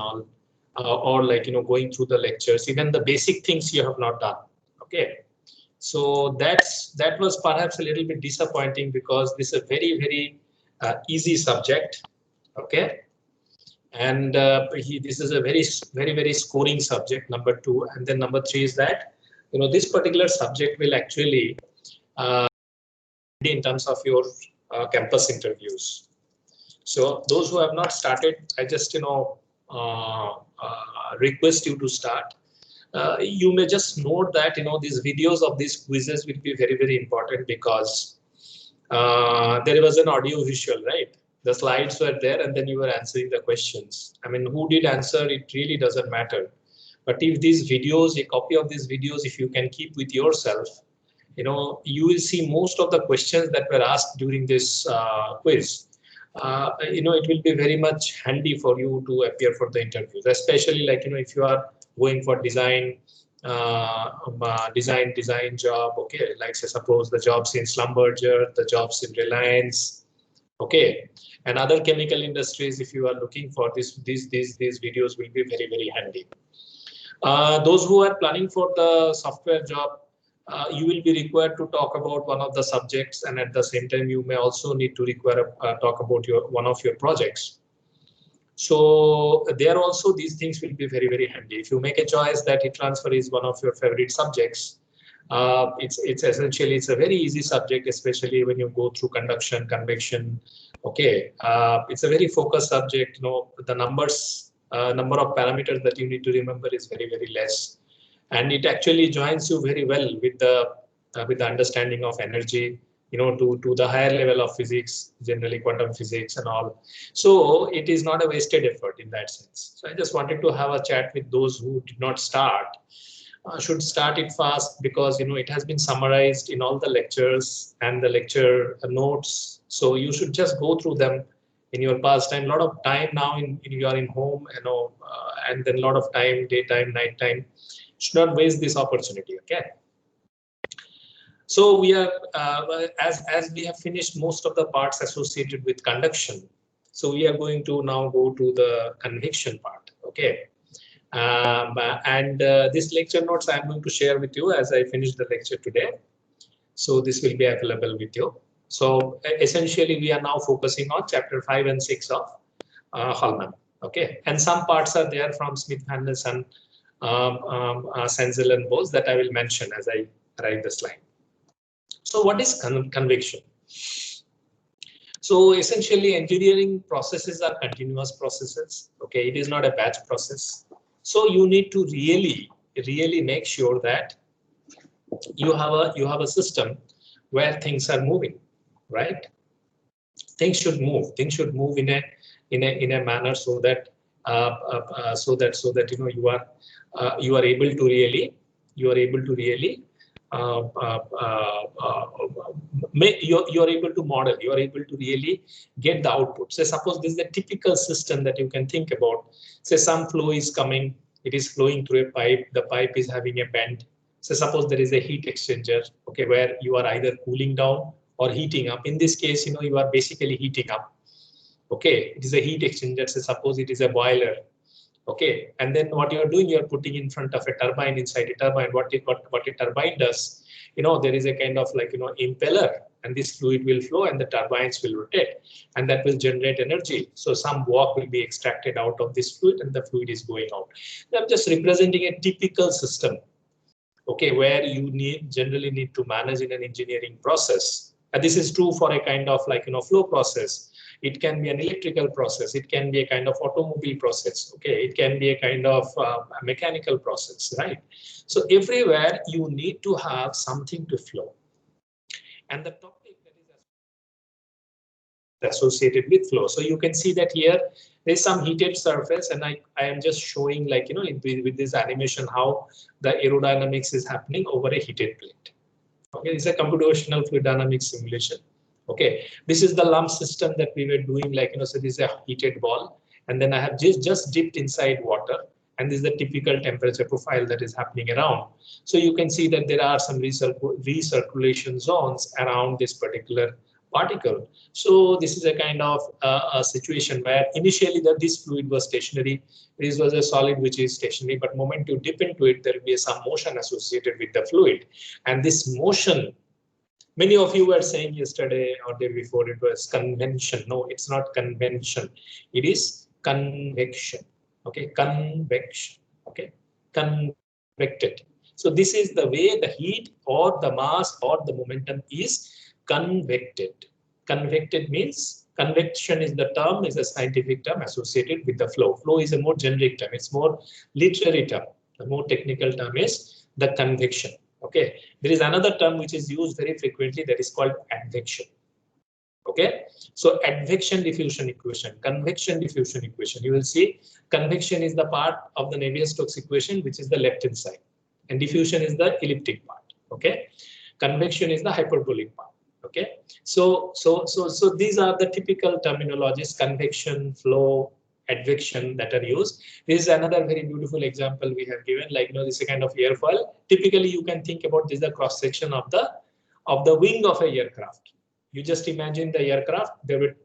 all, or like, you know, going through the lectures, even the basic things you have not done. Okay. So that was perhaps a little bit disappointing because this is a very easy subject. Okay. And this is a very scoring subject, number 2. And then number 3 is that, you know, this particular subject will actually in terms of your campus interviews. So those who have not started, I just, you know, request you to start. You may just note that, you know, these videos of these quizzes will be very important because there was an audio visual, right? The slides were there and then you were answering the questions. I mean, who did answer, it really doesn't matter. But if these videos, a copy of these videos, if you can keep with yourself, you know, you will see most of the questions that were asked during this quiz. You know, it will be very much handy for you to appear for the interviews, especially like, you know, if you are going for design job. Okay, like say suppose the jobs in Schlumberger, the jobs in Reliance, okay, and other chemical industries. If you are looking for these videos will be very handy. Those who are planning for the software job, you will be required to talk about one of the subjects, and at the same time you may also need to talk about one of your projects. So there also these things will be very handy. If you make a choice that heat transfer is one of your favorite subjects, it's essentially, it's a very easy subject, especially when you go through conduction, convection. Okay, it's a very focused subject. You know, the number of parameters that you need to remember is very less, and it actually joins you very well with the understanding of energy, you know, to the higher level of physics, generally quantum physics and all. So it is not a wasted effort in that sense. So I just wanted to have a chat with those who did not start. Should start it fast, because, you know, it has been summarized in all the lectures and the lecture notes. So you should just go through them in your pastime. A lot of time now you are in home, you know, and then a lot of time, daytime, nighttime. Should not waste this opportunity. Okay. So we are, as we have finished most of the parts associated with conduction, so we are going to now go to the convection part. Okay. This lecture notes I am going to share with you as I finish the lecture today. So this will be available with you. So essentially we are now focusing on chapter 5 and 6 of Hallman. Okay. And some parts are there from Smith, Henderson, Senzel and Bose that I will mention as I write the slide. So what is convection? So essentially engineering processes are continuous processes. Okay, it is not a batch process. So you need to really make sure that you have a system where things are moving, right? Things should move. Things should move in a manner so that you know you are able to really you're able to model, you're able to really get the output. So suppose this is a typical system that you can think about. Say some flow is coming, it is flowing through a pipe, the pipe is having a bend. So suppose there is a heat exchanger, okay, where you are either cooling down or heating up. In this case, you know, you are basically heating up. Okay, it is a heat exchanger. So suppose it is a boiler. Okay, and then what you are doing, you are putting in front of a turbine, inside a turbine. What a turbine does, you know, there is a kind of like, you know, impeller, and this fluid will flow and the turbines will rotate, and that will generate energy. So some work will be extracted out of this fluid and the fluid is going out. I'm just representing a typical system, okay, where you generally need to manage in an engineering process. And this is true for a kind of like, you know, flow process. It can be an electrical process. It can be a kind of automobile process. Okay, it can be a kind of mechanical process, right? So everywhere you need to have something to flow. And the topic that is associated with flow. So you can see that here there is some heated surface, and I am just showing, like, you know, with this animation how the aerodynamics is happening over a heated plate. Okay, it's a computational fluid dynamics simulation. Okay, this is the lump system that we were doing, like, you know, so this is a heated ball, and then I have just dipped inside water, and this is the typical temperature profile that is happening around. So you can see that there are some recirculation zones around this particular particle. So this is a kind of a situation where initially this fluid was stationary. This was a solid which is stationary, but moment you dip into it, there will be some motion associated with the fluid, and this motion, many of you were saying yesterday or day before, it was convention. No, it's not convention. It is convection. Okay, convection. Okay, convected. So this is the way the heat or the mass or the momentum is convected. Convected means, convection is the term, is a scientific term associated with the flow. Flow is a more generic term. It's more literary term. The more technical term is the convection. Okay, there is another term which is used very frequently, that is called advection. Okay, so advection diffusion equation, convection diffusion equation. You will see convection is the part of the Navier-Stokes equation, which is the left hand side, and diffusion is the elliptic part. Okay, convection is the hyperbolic part. Okay, so these are the typical terminologies: convection, flow, advection, that are used. This is another very beautiful example we have given, like, this is a kind of airfoil. Typically you can think about this, the cross section of the wing of a aircraft. You just imagine the aircraft, there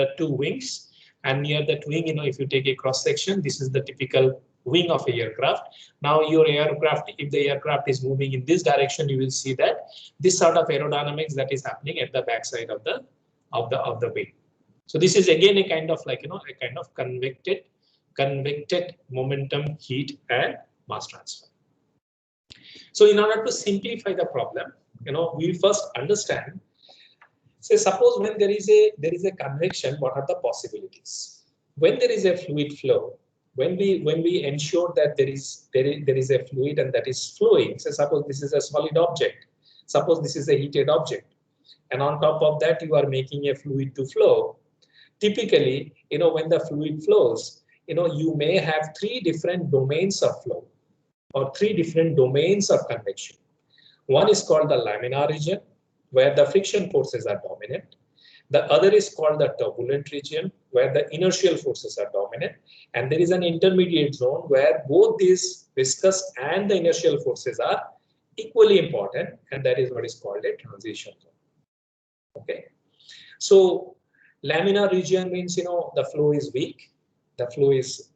are two wings, and near that wing, if you take a cross section, this is the typical wing of a aircraft. Now your aircraft, if the aircraft is moving in this direction, you will see that this sort of aerodynamics that is happening at the backside of the wing. So this is again a kind of a kind of convected momentum, heat, and mass transfer. So in order to simplify the problem, we first understand. Say suppose when there is a convection, what are the possibilities? When there is a fluid flow, when we ensure that there is a fluid and that is flowing. So suppose this is a solid object. Suppose this is a heated object, and on top of that you are making a fluid to flow. Typically, when the fluid flows, you may have three different domains of flow or three different domains of convection. One is called the laminar region, where the friction forces are dominant. The other is called the turbulent region, where the inertial forces are dominant. And there is an intermediate zone where both these viscous and the inertial forces are equally important, and that is what is called a transition zone. Okay, so laminar region means, the flow is weak. The flow is,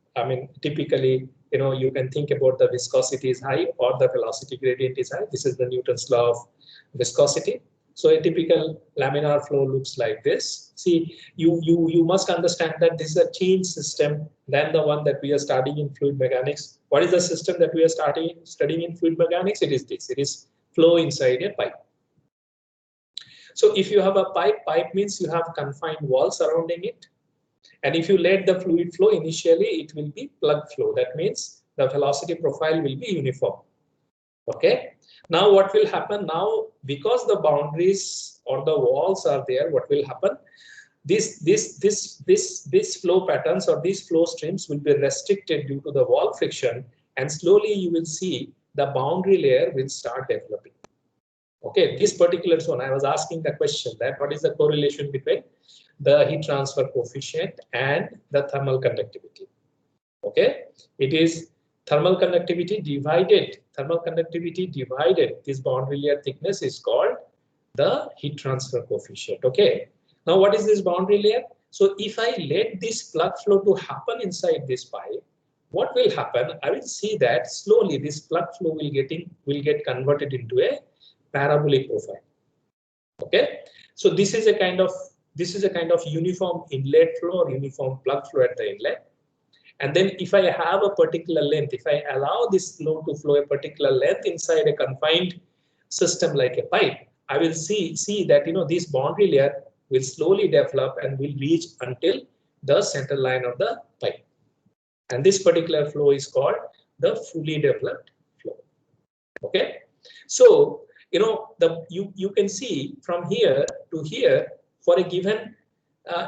typically, you can think about the viscosity is high or the velocity gradient is high. This is the Newton's law of viscosity. So a typical laminar flow looks like this. See, you must understand that this is a change system than the one that we are studying in fluid mechanics. What is the system that we are studying in fluid mechanics? It is this. It is flow inside a pipe. So if you have a pipe means you have confined walls surrounding it. And if you let the fluid flow initially, it will be plug flow. That means the velocity profile will be uniform. Okay. Now what will happen now, because the boundaries or the walls are there, what will happen? These flow patterns or these flow streams will be restricted due to the wall friction, and slowly you will see the boundary layer will start developing. Okay, this particular zone, I was asking the question that what is the correlation between the heat transfer coefficient and the thermal conductivity? Okay, it is thermal conductivity divided this boundary layer thickness is called the heat transfer coefficient. Okay, now what is this boundary layer? So if I let this plug flow to happen inside this pipe, what will happen? I will see that slowly this plug flow will get converted into a parabolic profile. Okay, so this is a kind of uniform inlet flow or uniform plug flow at the inlet. And then if I have a particular length, if I allow this flow to flow a particular length inside a confined system like a pipe, I will see that this boundary layer will slowly develop and will reach until the center line of the pipe. And this particular flow is called the fully developed flow. Okay, so you can see from here to here for a given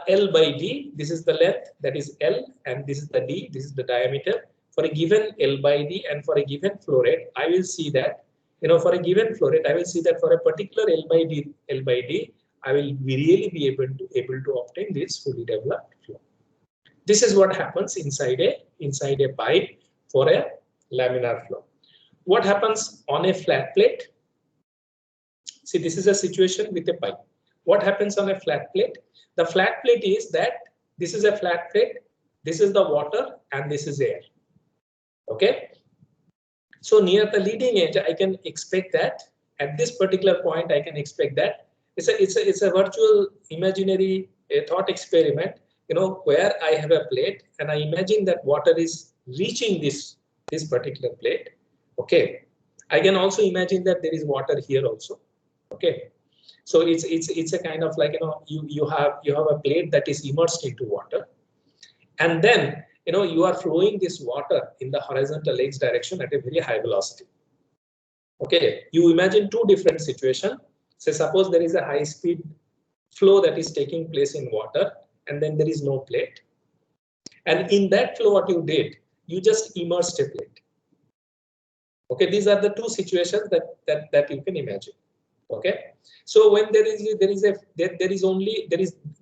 L by D, this is the length, that is L, and this is the D, this is the diameter. For a given L by D and for a given flow rate, I will see that, for a given flow rate, I will see that for a particular L by D, I will really be able to obtain this fully developed flow. This is what happens inside a pipe for a laminar flow. What happens on a flat plate? See, this is a situation with a pipe. What happens on a flat plate? The flat plate is that this is a flat plate, this is the water, and this is air. Okay. So near the leading edge, I can expect that at this particular point, I can expect that it's a virtual imaginary thought experiment, where I have a plate and I imagine that water is reaching this particular plate. Okay. I can also imagine that there is water here also. Okay. So it's a kind of like, you have a plate that is immersed into water, and then you are flowing this water in the horizontal x direction at a very high velocity. Okay, you imagine two different situations. Say suppose there is a high speed flow that is taking place in water, and then there is no plate. And in that flow, what you did, you just immersed a plate. Okay, these are the two situations that you can imagine. Okay, so when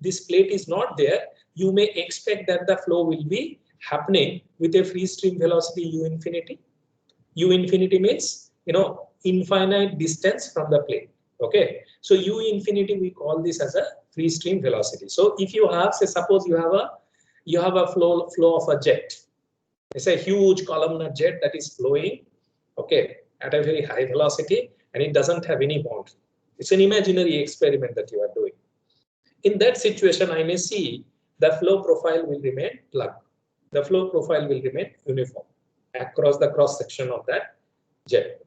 this plate is not there, you may expect that the flow will be happening with a free stream velocity u infinity. U infinity means infinite distance from the plane. Okay, so u infinity, we call this as a free stream velocity. So if you have, say suppose you have a flow of a jet. It's a huge columnar jet that is flowing, okay, at a very high velocity, and it doesn't have any boundary. It's an imaginary experiment that you are doing. In that situation, I may see the flow profile will remain plugged. The flow profile will remain uniform across the cross section of that jet.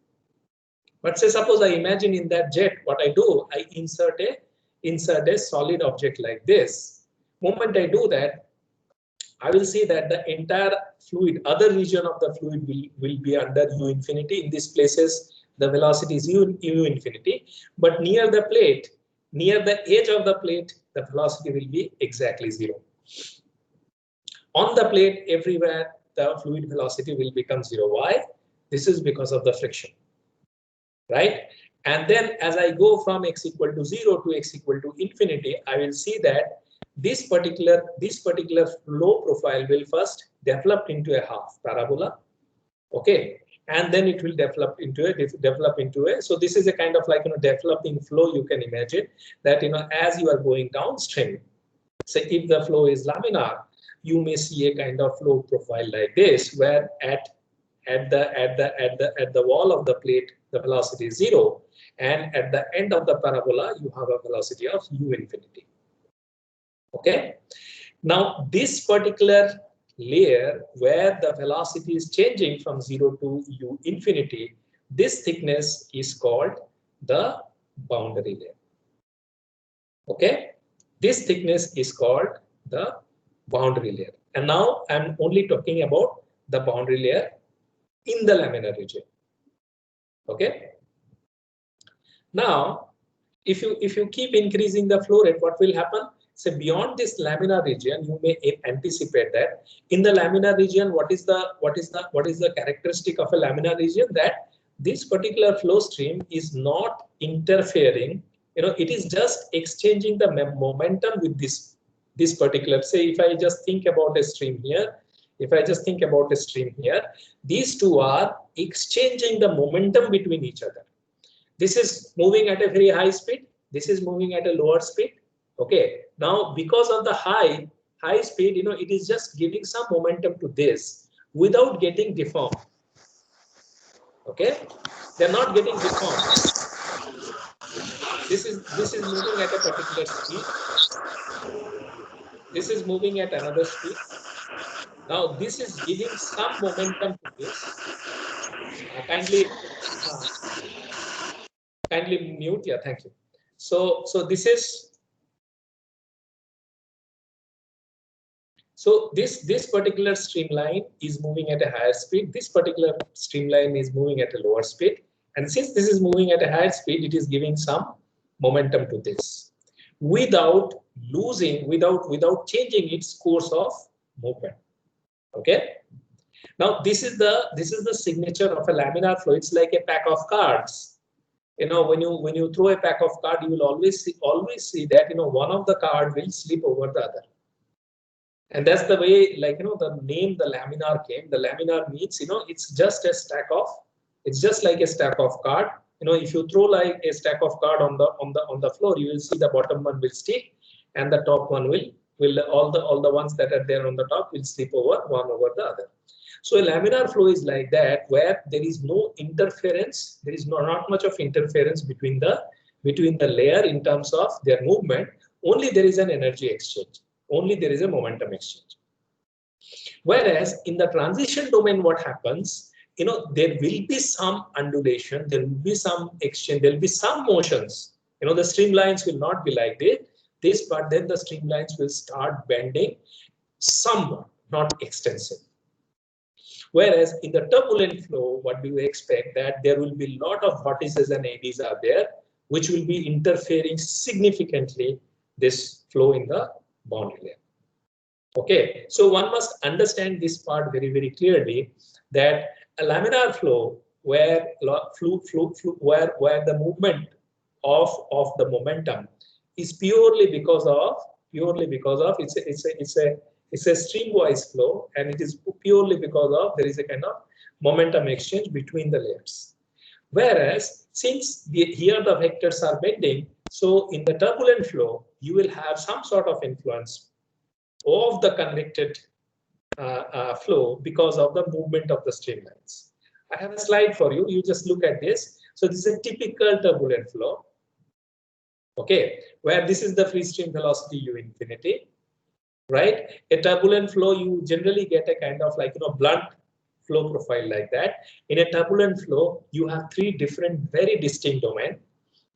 But say suppose I imagine in that jet, what I do, I insert a solid object like this. Moment I do that, I will see that the entire fluid, other region of the fluid will be under u infinity. In these places, the velocity is u infinity. But near the plate, near the edge of the plate, the velocity will be exactly 0. On the plate, everywhere, the fluid velocity will become 0. Why? This is because of the friction, right? And then as I go from x equal to 0 to x equal to infinity, I will see that this particular flow profile will first develop into a half parabola, okay, and then it will develop into a so this is a kind of like developing flow. You can imagine that as you are going downstream, say if the flow is laminar, you may see a kind of flow profile like this, where at the wall of the plate the velocity is 0, and at the end of the parabola you have a velocity of u infinity. Okay, now this particular layer where the velocity is changing from 0 to u infinity, this thickness is called the boundary layer. Okay, this thickness is called the boundary layer. And now I'm only talking about the boundary layer in the laminar region. Okay, now if you keep increasing the flow rate, what will happen? So beyond this laminar region, you may anticipate that in the laminar region, what is the characteristic of a laminar region? That this particular flow stream is not interfering. It is just exchanging the momentum with this particular. Say if I just think about a stream here, these two are exchanging the momentum between each other. This is moving at a very high speed. This is moving at a lower speed. Okay, now because of the high speed, it is just giving some momentum to this without getting deformed. Okay, they're not getting deformed. This is moving at a particular speed. This is moving at another speed. Now this is giving some momentum to this. Kindly mute. Yeah, thank you. So this is. So this particular streamline is moving at a higher speed. This particular streamline is moving at a lower speed. And since this is moving at a higher speed, it is giving some momentum to this without changing its course of movement. Okay. Now this is the signature of a laminar flow. It's like a pack of cards. When you throw a pack of cards, you will always see that one of the card will slip over the other. And that's the way, like, the name, the laminar came. The laminar means, it's just like a stack of card if you throw like a stack of card on the floor, you will see the bottom one will stick and the top one will all the ones that are there on the top will slip over one over the other. So a laminar flow is like that, where there is no interference. There is not much of interference between the layer in terms of their movement. Only there is an energy exchange. Only there is a momentum exchange. Whereas in the transition domain, what happens? There will be some undulation. There will be some exchange. There will be some motions. The streamlines will not be like this, but then the streamlines will start bending somewhat, not extensive. Whereas in the turbulent flow, what do you expect? That there will be a lot of vortices and eddies are there, which will be interfering significantly this flow in the boundary layer. Okay, so one must understand this part very, very clearly, that a laminar flow where the movement of the momentum is purely because of it's a streamwise flow, and it is purely because of there is a kind of momentum exchange between the layers. Whereas since here the vectors are bending, so in the turbulent flow you will have some sort of influence of the convected flow because of the movement of the streamlines. I have a slide for you. You just look at this. So this is a typical turbulent flow. Okay, where this is the free stream velocity u infinity, right? A turbulent flow, you generally get a kind of like blunt flow profile like that. In a turbulent flow, you have three different, very distinct domains.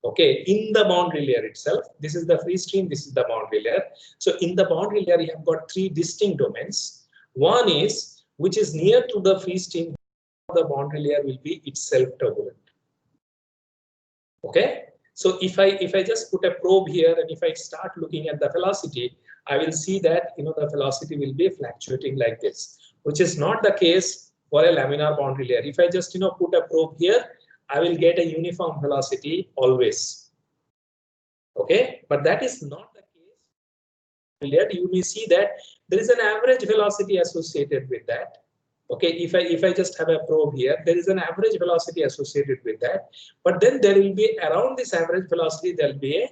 Okay, in the boundary layer itself, this is the free stream, this is the boundary layer. So in the boundary layer, you have got three distinct domains. One is which is near to the free stream, the boundary layer will be itself turbulent. Okay, so if I just put a probe here and if I start looking at the velocity, I will see that the velocity will be fluctuating like this, which is not the case for a laminar boundary layer. If I just put a probe here, I will get a uniform velocity always. Okay, but that is not the case. You may see that there is an average velocity associated with that. Okay, if I just have a probe here, there is an average velocity associated with that. But then there will be around this average velocity, there will be a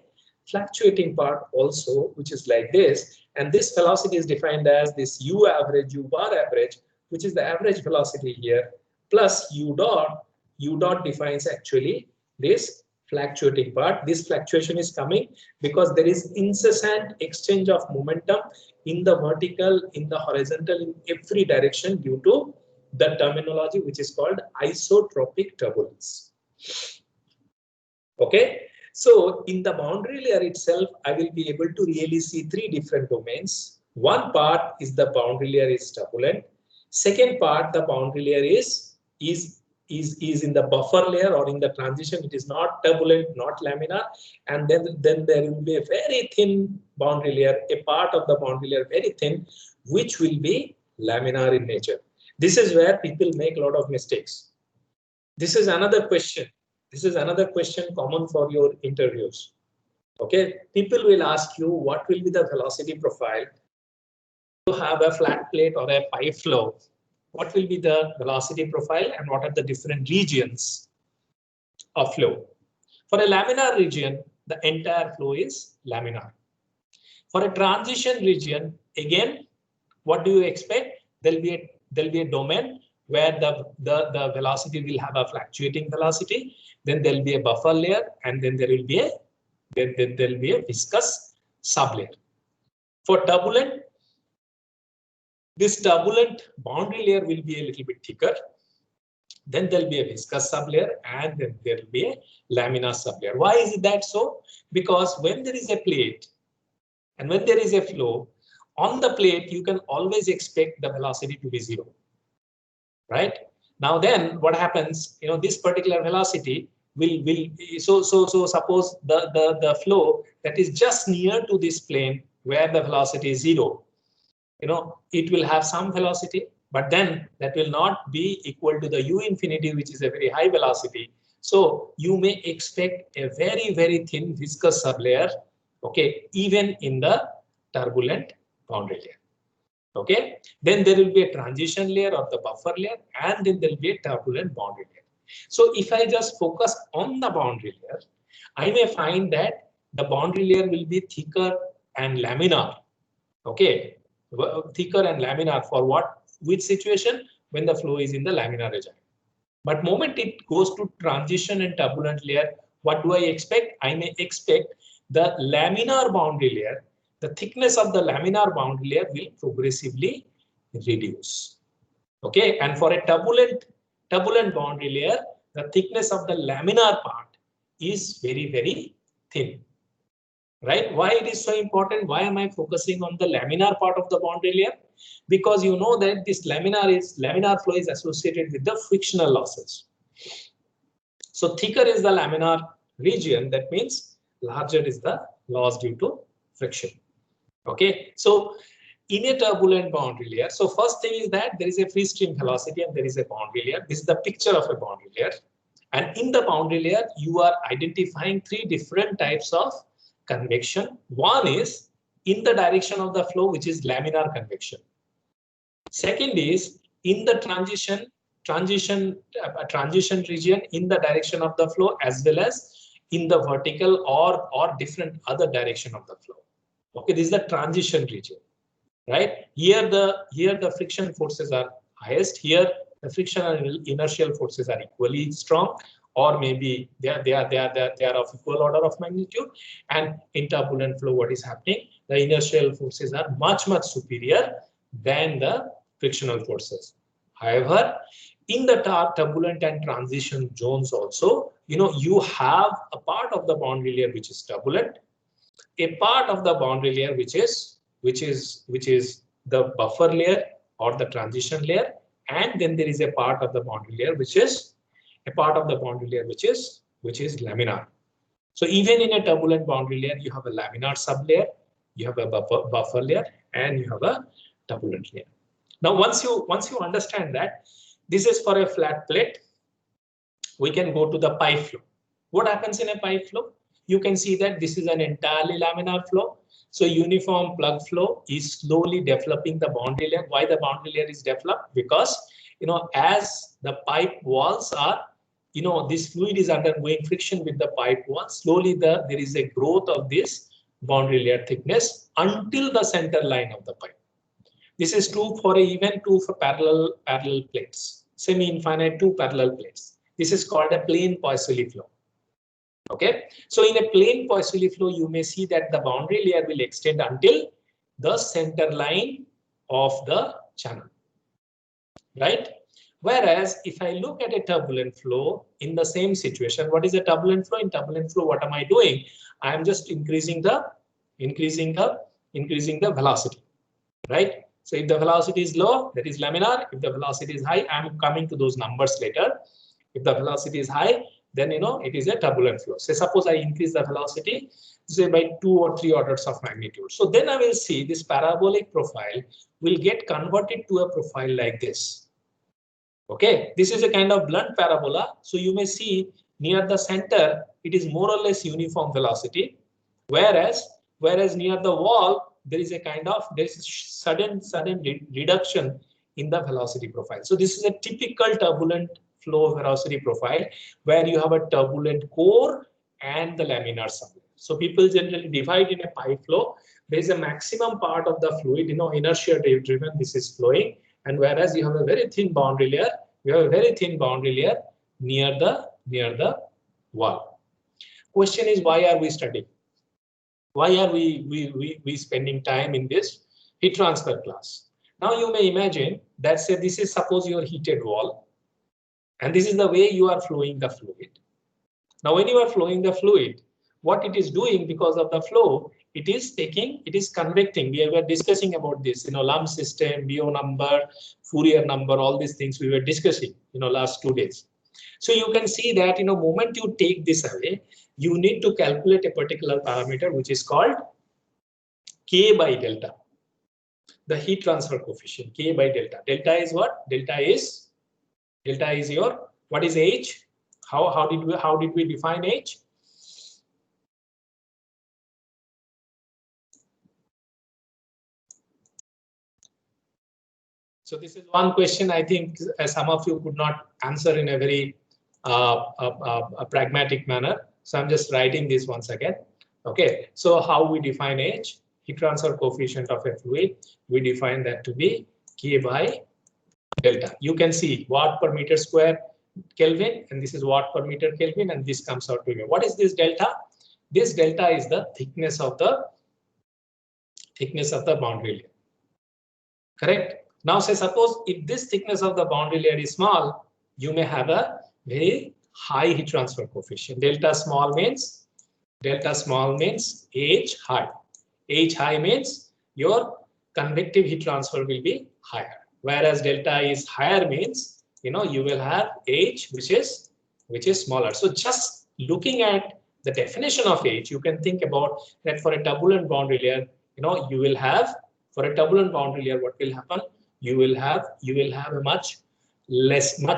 fluctuating part also, which is like this. And this velocity is defined as this u average, u bar average, which is the average velocity here, plus u dot. U dot defines actually this fluctuating part. This fluctuation is coming because there is incessant exchange of momentum in the vertical, in the horizontal, in every direction due to the terminology which is called isotropic turbulence. Okay, so in the boundary layer itself, I will be able to really see three different domains. One part is the boundary layer is turbulent. Second part, the boundary layer is in the buffer layer or in the transition. It is not turbulent, not laminar. And then there will be a very thin boundary layer, a part of the boundary layer very thin, which will be laminar in nature. This is where people make a lot of mistakes. This is another question. This is another question common for your interviews. Okay, people will ask you what will be the velocity profile. You have a flat plate or a pipe flow. What will be the velocity profile and what are the different regions of flow? For a laminar region, the entire flow is laminar. For a transition region, again, what do you expect? There'll be a domain where the velocity will have a fluctuating velocity. Then there'll be a buffer layer, and then there will be a viscous sublayer. For turbulent, this turbulent boundary layer will be a little bit thicker. Then there'll be a viscous sublayer, and then there will be a laminar sublayer. Why is that so? Because when there is a plate and when there is a flow, on the plate, you can always expect the velocity to be zero. Right? Now then what happens, this particular velocity will so suppose the flow that is just near to this plane where the velocity is zero, it will have some velocity, but then that will not be equal to the u infinity, which is a very high velocity. So you may expect a very, very thin viscous sublayer, okay, even in the turbulent boundary layer. Okay, then there will be a transition layer or the buffer layer, and then there will be a turbulent boundary layer. So if I just focus on the boundary layer, I may find that the boundary layer will be thicker and laminar. Okay, thicker and laminar for what? Which situation? When the flow is in the laminar region. But moment it goes to transition and turbulent layer, what do I expect? I may expect the laminar boundary layer, the thickness of the laminar boundary layer will progressively reduce. Okay, and for a turbulent boundary layer, the thickness of the laminar part is very, very thin. Right? Why it is so important? Why am I focusing on the laminar part of the boundary layer? Because you know that this laminar flow is associated with the frictional losses. So thicker is the laminar region. That means larger is the loss due to friction. Okay, so in a turbulent boundary layer, so first thing is that there is a free stream velocity and there is a boundary layer. This is the picture of a boundary layer. And in the boundary layer, you are identifying three different types of convection. One is in the direction of the flow, which is laminar convection. Second is in the transition region in the direction of the flow, as well as in the vertical or different other direction of the flow. Okay, this is the transition region, right? Here the friction forces are highest. Here the frictional and inertial forces are equally strong, or maybe they are of equal order of magnitude. And in turbulent flow, what is happening? The inertial forces are much superior than the frictional forces. However, in the turbulent and transition zones also, you have a part of the boundary layer which is turbulent, a part of the boundary layer which is the buffer layer or the transition layer, and then there is a part of the boundary layer which is laminar. So even in a turbulent boundary layer, you have a laminar sublayer, you have a buffer layer, and you have a turbulent layer. Now, once you understand that this is for a flat plate, we can go to the pipe flow. What happens in a pipe flow? You can see that this is an entirely laminar flow. So uniform plug flow is slowly developing the boundary layer. Why the boundary layer is developed? Because as the pipe walls are, this fluid is undergoing friction with the pipe wall. Slowly there is a growth of this boundary layer thickness until the center line of the pipe. This is true for even two for parallel plates, semi-infinite two parallel plates. This is called a plane Poiseuille flow. Okay, so in a plane Poiseuille flow, you may see that the boundary layer will extend until the center line of the channel, right? Whereas if I look at a turbulent flow in the same situation, what is a turbulent flow? In turbulent flow, what am I doing? I am just increasing the velocity, right? So if the velocity is low, that is laminar. If the velocity is high, I am coming to those numbers later. If the velocity is high, then it is a turbulent flow. So suppose I increase the velocity, say by 2 or 3 orders of magnitude. So then I will see this parabolic profile will get converted to a profile like this. Okay, this is a kind of blunt parabola. So you may see near the center, it is more or less uniform velocity, whereas near the wall, there is a kind of sudden reduction in the velocity profile. So this is a typical turbulent flow velocity profile where you have a turbulent core and the laminar sublayer. So people generally divide in a pipe flow. There is a maximum part of the fluid, inertia driven, this is flowing, and whereas you have a very thin boundary layer, near the wall. Question is, why are we studying? Why are we spending time in this heat transfer class? Now you may imagine that say this is suppose your heated wall, and this is the way you are flowing the fluid. Now when you are flowing the fluid, what it is doing because of the flow, it is convecting. We were discussing about this, lump system, BO number, Fourier number, all these things we were discussing, last 2 days. So you can see that, moment you take this away, you need to calculate a particular parameter which is called K by delta. The heat transfer coefficient, K by delta. Delta is what? Delta is your, what is H? How did we define H? So this is one question I think some of you could not answer in a very a pragmatic manner. So I'm just writing this once again. Okay, so how we define H? Heat transfer coefficient of a fluid, we define that to be K by delta. You can see watt per meter square Kelvin, and this is watt per meter Kelvin, and this comes out to me. What is this delta? This delta is the thickness of the boundary layer. Correct. Now say suppose if this thickness of the boundary layer is small, you may have a very high heat transfer coefficient. Delta small means H high. H high means your convective heat transfer will be higher. Whereas delta is higher means you will have H which is smaller. So just looking at the definition of H, you can think about that for a turbulent boundary layer, you will have for a turbulent boundary layer, what will happen? You will have a much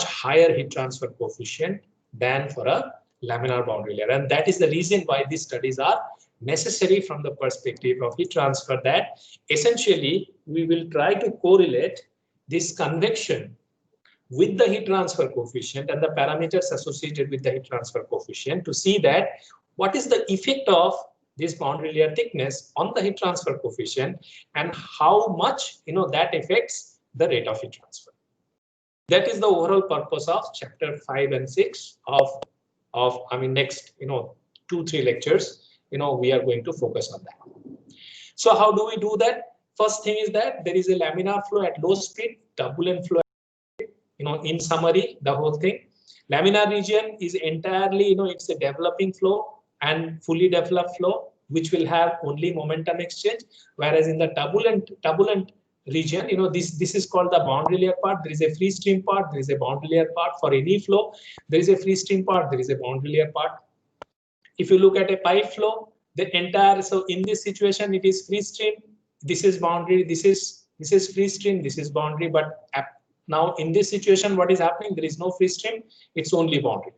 higher heat transfer coefficient than for a laminar boundary layer, and that is the reason why these studies are necessary from the perspective of heat transfer. That essentially we will try to correlate this convection with the heat transfer coefficient and the parameters associated with the heat transfer coefficient to see that what is the effect of this boundary layer thickness on the heat transfer coefficient and how much that affects the rate of heat transfer. That is the overall purpose of chapter 5 and 6 of next 2-3 lectures. We are going to focus on that. So how do we do that? First thing is that there is a laminar flow at low speed, turbulent flow. In summary, the whole thing, laminar region is entirely, it's a developing flow and fully developed flow, which will have only momentum exchange. Whereas in the turbulent region, this is called the boundary layer part. There is a free stream part. There is a boundary layer part for any flow. There is a free stream part. There is a boundary layer part. If you look at a pipe flow, the entire, so in this situation, it is free stream. This is boundary. This is free stream. This is boundary. But now in this situation, what is happening? There is no free stream. It's only boundary.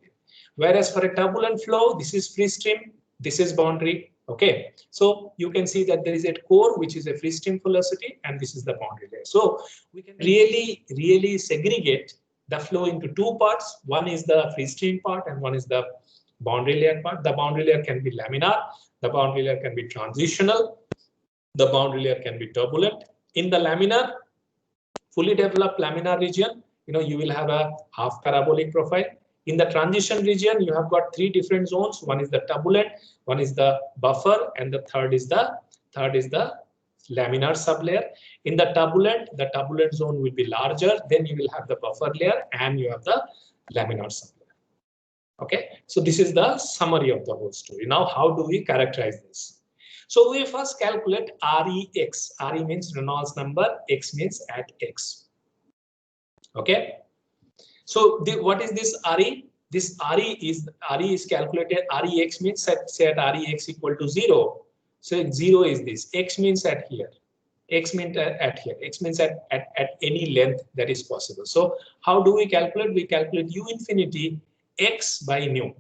Whereas for a turbulent flow, this is free stream. This is boundary. Okay, so you can see that there is a core which is a free stream velocity, and this is the boundary layer. So we can really segregate the flow into two parts. One is the free stream part, and one is the boundary layer part. The boundary layer can be laminar. The boundary layer can be transitional. The boundary layer can be turbulent. In the laminar, fully developed laminar region, you will have a half parabolic profile. In the transition region, you have got 3 different zones. One is the turbulent, one is the buffer, and the third is the laminar sublayer. In the turbulent zone will be larger. Then you will have the buffer layer, and you have the laminar sublayer. Okay, so this is the summary of the whole story. Now, how do we characterize this? So we first calculate REX. RE means Reynolds number. X means at X. Okay. So what is this RE? This RE is calculated. REX means say at REX equal to 0. So 0 is this. X means at here. X means at here. X means at any length that is possible. So how do we calculate? We calculate U infinity X by nu.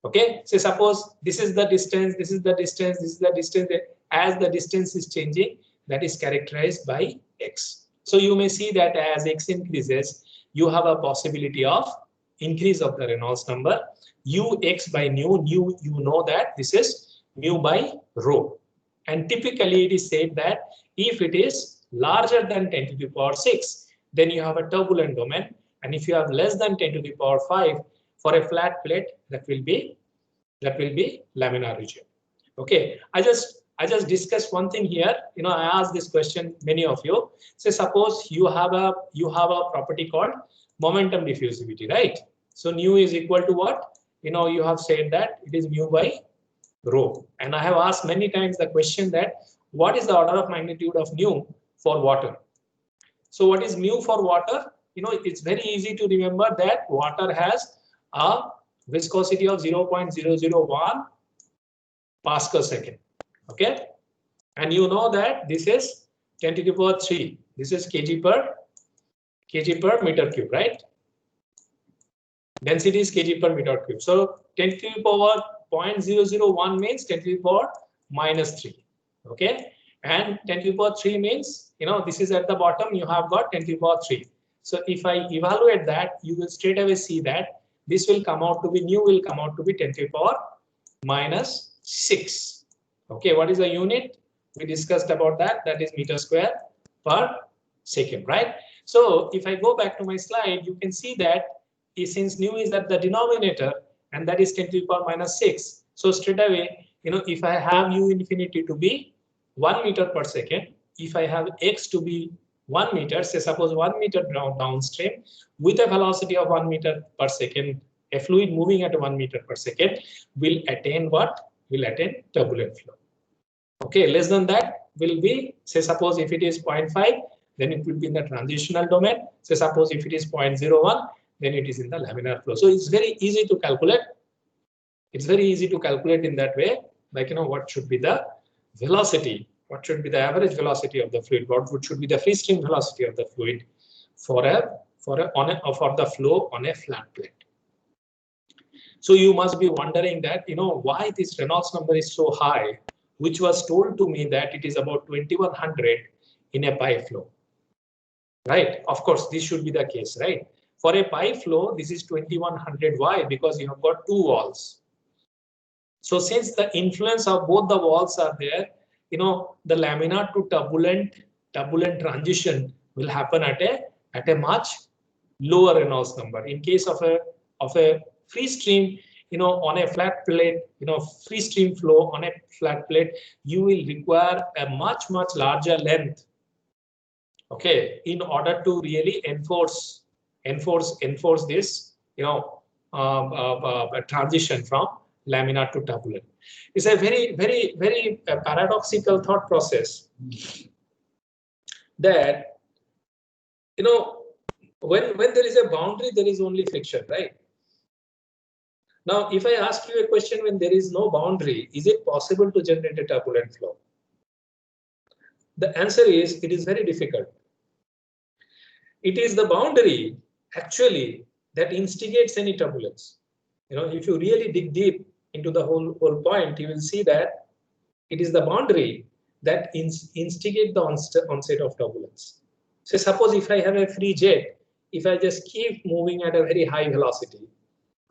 Okay. So suppose this is the distance. This is the distance. This is the distance. As the distance is changing, that is characterized by X. So you may see that as X increases, you have a possibility of increase of the Reynolds number. Ux by nu, you know that this is mu by rho. And typically it is said that if it is larger than 10 to the power 6, then you have a turbulent domain. And if you have less than 10 to the power 5 for a flat plate, that will be laminar region. Okay, I just discussed one thing here. I asked this question, many of you. So suppose you have a property called momentum diffusivity, right? So nu is equal to what? You have said that it is mu by rho. And I have asked many times the question that what is the order of magnitude of nu for water? So what is mu for water? It's very easy to remember that water has a viscosity of 0.001 Pascal second. Okay, and you know that this is 10 to the power 3. This is kg per meter cube, right? Density is kg per meter cube. So 10 to the power 0.001 means 10 to the power -3. Okay, and 10 to the power 3 means this is at the bottom. You have got 10 to the power 3. So if I evaluate that, you will straight away see that this will come out to be, nu will come out to be 10 to the power minus 6. Okay, what is the unit? We discussed about that. That is meter square per second, right? So if I go back to my slide, you can see that since nu is at the denominator and that is 10 to the power minus 6. So straight away, if I have u infinity to be 1 meter per second, if I have x to be 1 meter, say suppose 1 meter downstream with a velocity of 1 meter per second, a fluid moving at 1 meter per second will attain what? Will attain turbulent flow. Okay, less than that will be, say suppose if it is 0.5, then it will be in the transitional domain. Say suppose if it is 0.01, then it is in the laminar flow. So it's very easy to calculate. It's very easy to calculate in that way, like what should be the velocity, what should be the average velocity of the fluid, what should be the free stream velocity of the fluid for the flow on a flat plate. So you must be wondering that why this Reynolds number is so high, which was told to me that it is about 2100 in a pipe flow. Right? Of course, this should be the case, right? For a pipe flow, this is 2100. Why? Because you have got two walls. So since the influence of both the walls are there, the laminar to turbulent transition will happen at a much lower Reynolds number. In case of a free stream, on a flat plate, free stream flow on a flat plate, you will require a much larger length. Okay, in order to really enforce this, transition from laminar to turbulent. It's a very paradoxical thought process that when there is a boundary, there is only friction, right? Now, if I ask you a question, when there is no boundary, is it possible to generate a turbulent flow? The answer is, it is very difficult. It is the boundary actually that instigates any turbulence. If you really dig deep into the whole point, you will see that it is the boundary that instigate the onset of turbulence. So suppose if I have a free jet, if I just keep moving at a very high velocity,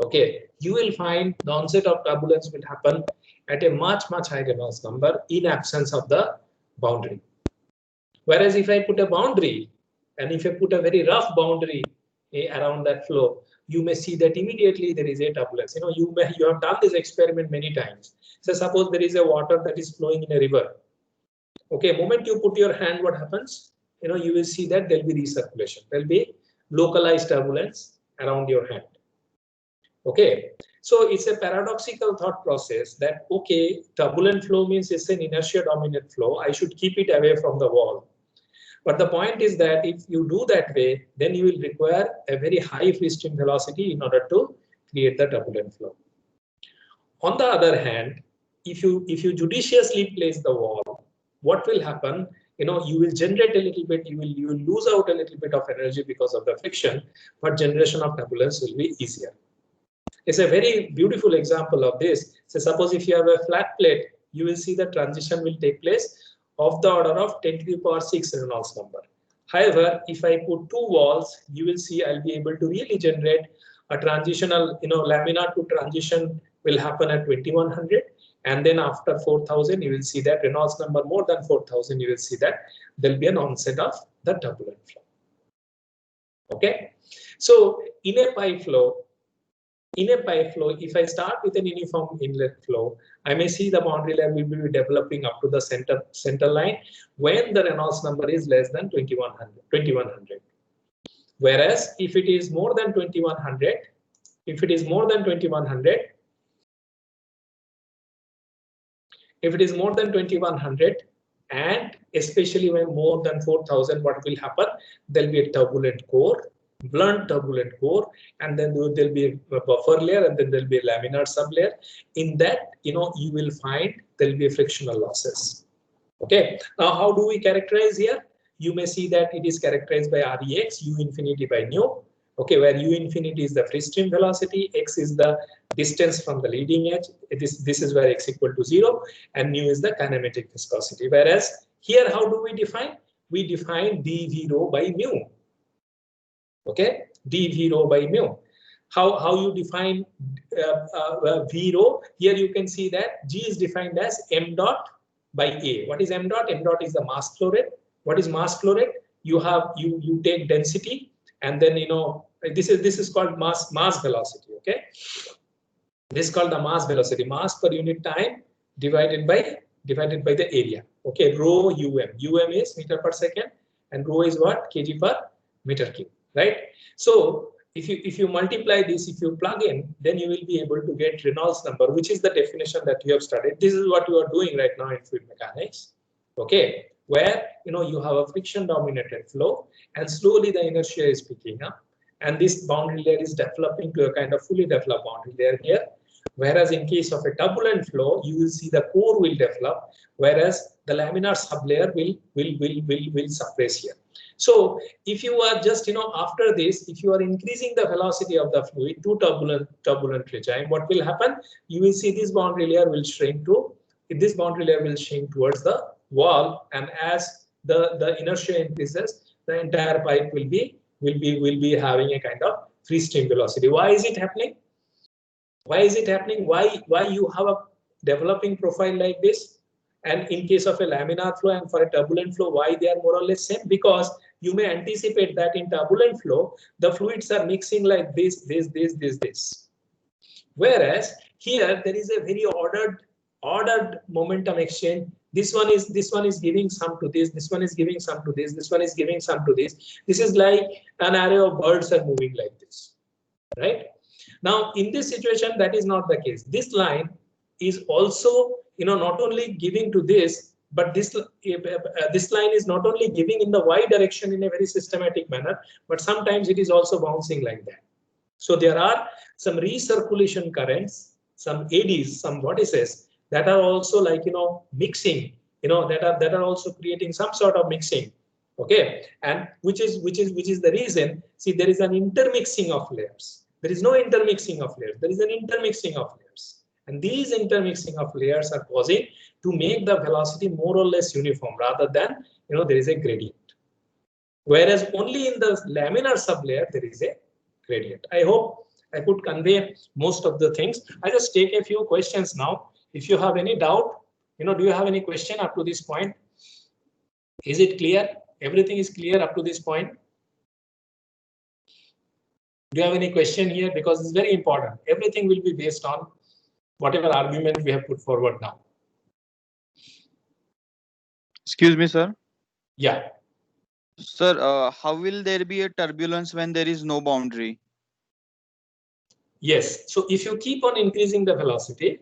okay, you will find the onset of turbulence will happen at a much higher Reynolds number in absence of the boundary. Whereas if I put a boundary, and if I put a very rough boundary around that flow, you may see that immediately there is a turbulence. You have done this experiment many times. So suppose there is a water that is flowing in a river. Okay, moment you put your hand, what happens? You will see that there will be recirculation. There will be localized turbulence around your hand. Okay, so it's a paradoxical thought process that, okay, turbulent flow means it's an inertia dominant flow. I should keep it away from the wall. But the point is that if you do that way, then you will require a very high free stream velocity in order to create the turbulent flow. On the other hand, if you judiciously place the wall, what will happen? You will generate a little bit, you will lose out a little bit of energy because of the friction, but generation of turbulence will be easier. It's a very beautiful example of this. So suppose if you have a flat plate, you will see the transition will take place of the order of 10 to the power 6 Reynolds number. However, if I put two walls, you will see I'll be able to really generate a transitional, laminar to transition will happen at 2100. And then after 4000, you will see that Reynolds number more than 4000, you will see that there'll be an onset of the turbulent flow. Okay. So in a pipe flow, if I start with an uniform inlet flow, I may see the boundary line will be developing up to the center line when the Reynolds number is less than 2100. Whereas if it is more than 2100, and especially when more than 4000, what will happen? There'll be a turbulent core, blunt turbulent core, and then there'll be a buffer layer, and then there'll be a laminar sublayer. In that, you will find there'll be frictional losses. Okay. Now, how do we characterize here? You may see that it is characterized by Rex, U infinity by nu. Okay, where U infinity is the free stream velocity, X is the distance from the leading edge. This is where X equal to 0, and nu is the kinematic viscosity. Whereas here, how do we define? We define dV rho by mu. Okay, dV rho by mu. how you define V rho. Here you can see that G is defined as m dot by A. What is m dot? M dot is the mass flow rate. What is mass flow rate? You have you take density, and then this is called mass velocity. Okay, this is called the mass velocity, mass per unit time divided by the area. Okay, rho um is meter per second, and rho is what? Kg per meter cube, right? So if you multiply this, if you plug in, then you will be able to get Reynolds number, which is the definition that you have studied. This is what you are doing right now in fluid mechanics. Okay, where you have a friction dominated flow, and slowly the inertia is picking up, and this boundary layer is developing to a kind of fully developed boundary layer here. Whereas in case of a turbulent flow, you will see the core will develop, whereas the laminar sublayer will suppress here. So if you are just after this, if you are increasing the velocity of the fluid to turbulent regime, what will happen? You will see this boundary layer will shrink towards the wall, and as the inertia increases, the entire pipe will be having a kind of free stream velocity. Why is it happening? Why is it happening? Why you have a developing profile like this? And in case of a laminar flow and for a turbulent flow, why they are more or less same? Because you may anticipate that in turbulent flow, the fluids are mixing like this. Whereas here there is a very ordered momentum exchange. This one is giving some to this. This one is giving some to this. This one is giving some to this. This is like an array of birds are moving like this, right? Now, in this situation, that is not the case. This line is also, not only giving to this, but this line is not only giving in the y direction in a very systematic manner, but sometimes it is also bouncing like that. So there are some recirculation currents, some eddies, some vortices that are also like mixing, that are also creating some sort of mixing. Okay, and which is the reason. See, there is an intermixing of layers. There is no intermixing of layers. There is an intermixing of layers. And these intermixing of layers are causing to make the velocity more or less uniform rather than, there is a gradient. Whereas only in the laminar sublayer, there is a gradient. I hope I could convey most of the things. I just take a few questions now. If you have any doubt, do you have any question up to this point? Is it clear? Everything is clear up to this point? Do you have any question here? Because it's very important. Everything will be based on whatever argument we have put forward now. Excuse me, sir. Yeah. Sir, how will there be a turbulence when there is no boundary? Yes. So if you keep on increasing the velocity,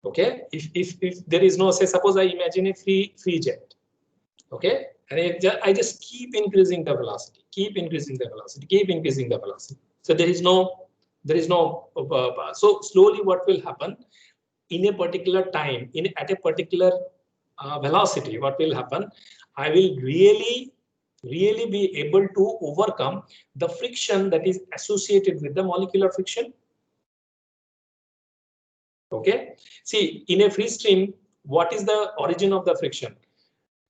okay, if there is no, say, suppose I imagine a free jet, okay, and I just keep increasing the velocity, keep increasing the velocity. So there is no, so slowly what will happen in a particular time, at a particular velocity, what will happen? I will really be able to overcome the friction that is associated with the molecular friction. Okay, see, in a free stream, what is the origin of the friction?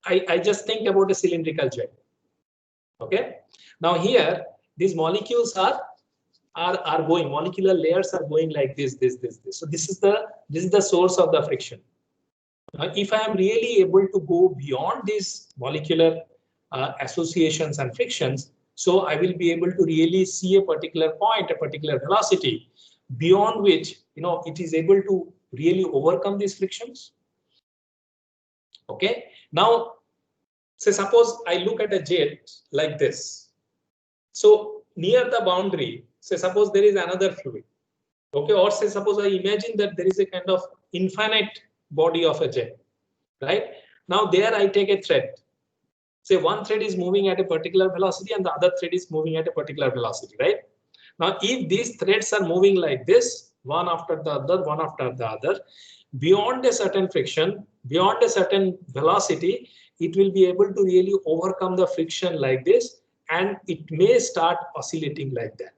I just think about a cylindrical jet. Okay, now here these molecules are going, molecular layers are going like this. So this is the source of the friction. Now, if I am really able to go beyond these molecular associations and frictions, so I will be able to really see a particular point, a particular velocity, beyond which it is able to really overcome these frictions. Okay, now say suppose I look at a jet like this. So near the boundary, say suppose there is another fluid. Okay, or say suppose I imagine that there is a kind of infinite body of a jet, right? Now there I take a thread. Say one thread is moving at a particular velocity and the other thread is moving at a particular velocity, right? Now if these threads are moving like this, one after the other, beyond a certain friction, beyond a certain velocity, it will be able to really overcome the friction like this, and it may start oscillating like that.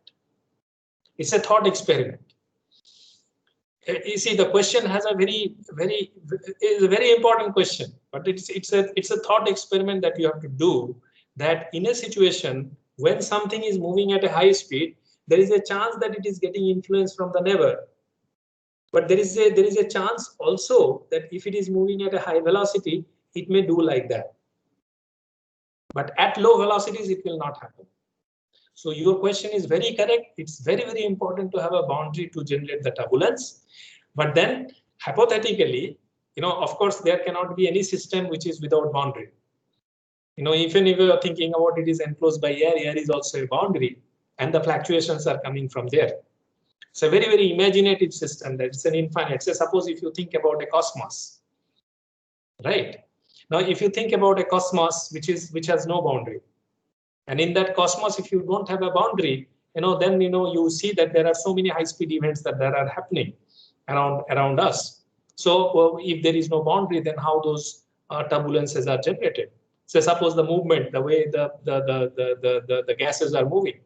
It's a thought experiment. You see, the question has a very important question, but it's a thought experiment that you have to do. That in a situation when something is moving at a high speed, there is a chance that it is getting influence from the neighbor. But there is a chance also that if it is moving at a high velocity, it may do like that. But at low velocities, it will not happen. So your question is very correct. It's very, very important to have a boundary to generate the turbulence. But then hypothetically, of course, there cannot be any system which is without boundary. Even if you are thinking about it is enclosed by air is also a boundary, and the fluctuations are coming from there. It's a very, very imaginative system that it's an infinite. So suppose if you think about a cosmos, right? Now, if you think about a cosmos which has no boundary, and in that cosmos, if you don't have a boundary, then you see that there are so many high-speed events that are happening around us. So if there is no boundary, then how those turbulences are generated? So suppose the movement, the way the gases are moving.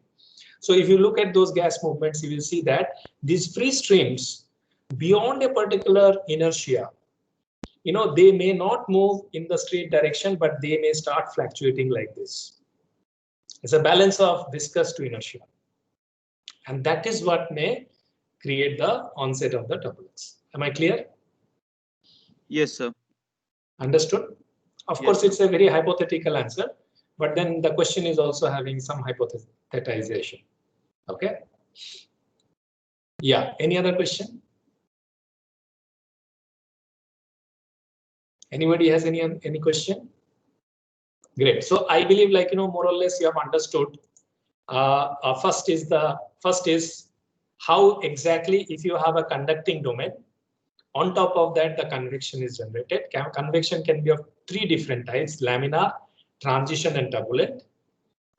So if you look at those gas movements, you will see that these free streams beyond a particular inertia, they may not move in the straight direction, but they may start fluctuating like this. It's a balance of viscous to inertia. And that is what may create the onset of the turbulence. Am I clear? Yes, sir. Understood? Of Yes, course, sir. it's a very hypothetical answer, but then the question is also having some hypothetization. Okay. Yeah. Any other question? Anybody has any question? Great. So I believe, more or less you have understood. First is how exactly, if you have a conducting domain, on top of that the convection is generated. Convection can be of three different types: laminar, transition, and turbulent.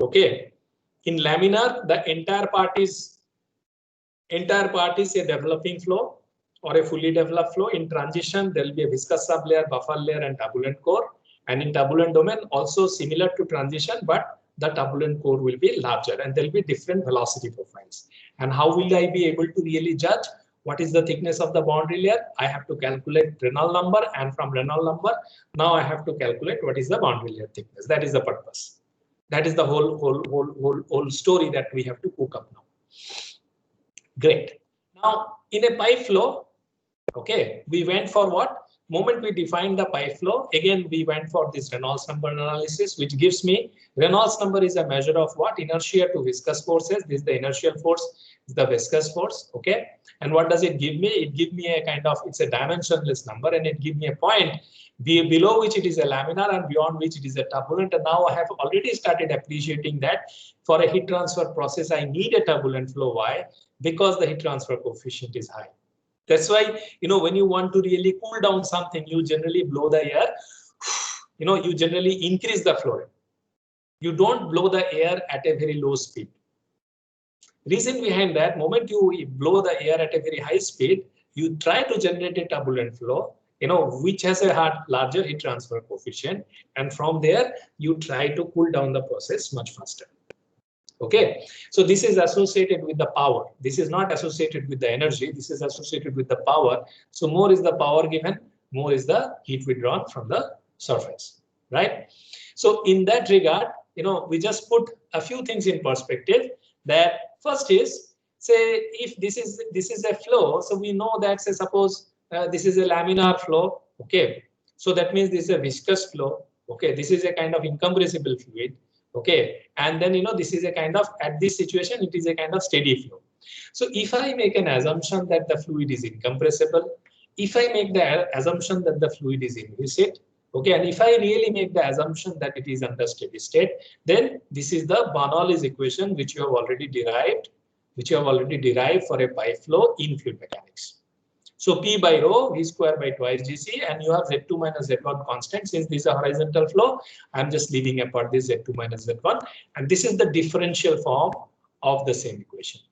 Okay. In laminar, the entire part is a developing flow or a fully developed flow. In transition, there will be a viscous sublayer, buffer layer, and turbulent core. And in turbulent domain, also similar to transition, but the turbulent core will be larger and there will be different velocity profiles. And how will I be able to really judge what is the thickness of the boundary layer? I have to calculate Reynolds number, and from Reynolds number, now I have to calculate what is the boundary layer thickness. That is the purpose. That is the whole story that we have to cook up now. Great. Now, in a pipe flow, okay, we went for what? Moment we defined the pipe flow, again, we went for this Reynolds number analysis, which gives me Reynolds number is a measure of what? Inertia to viscous forces. This is the inertial force, is the viscous force. Okay. And what does it give me? It gives me a kind of, it's a dimensionless number, and it gives me a point below which it is a laminar and beyond which it is a turbulent. And now I have already started appreciating that for a heat transfer process, I need a turbulent flow. Why? Because the heat transfer coefficient is high. That's why, when you want to really cool down something, you generally blow the air, you generally increase the flow rate. You don't blow the air at a very low speed. Reason behind that, moment you blow the air at a very high speed, you try to generate a turbulent flow, which has a larger heat transfer coefficient. And from there, you try to cool down the process much faster. Okay, so this is associated with the power. This is not associated with the energy. This is associated with the power. So more is the power given, more is the heat withdrawn from the surface, right? So in that regard, we just put a few things in perspective. That first is, say, if this is a flow, so we know that, say, suppose this is a laminar flow. Okay, so that means this is a viscous flow. Okay, this is a kind of incompressible fluid. Okay, and then this is a kind of, at this situation, it is a kind of steady flow. So if I make an assumption that the fluid is incompressible, if I make the assumption that the fluid is inviscid, okay, and if I really make the assumption that it is under steady state, then this is the Bernoulli's equation which you have already derived, for a pipe flow in fluid mechanics. So P by rho, V square by twice Gc, and you have Z2 minus Z1 constant. Since this is a horizontal flow, I'm just leaving apart this Z2 minus Z1, and this is the differential form of the same equation.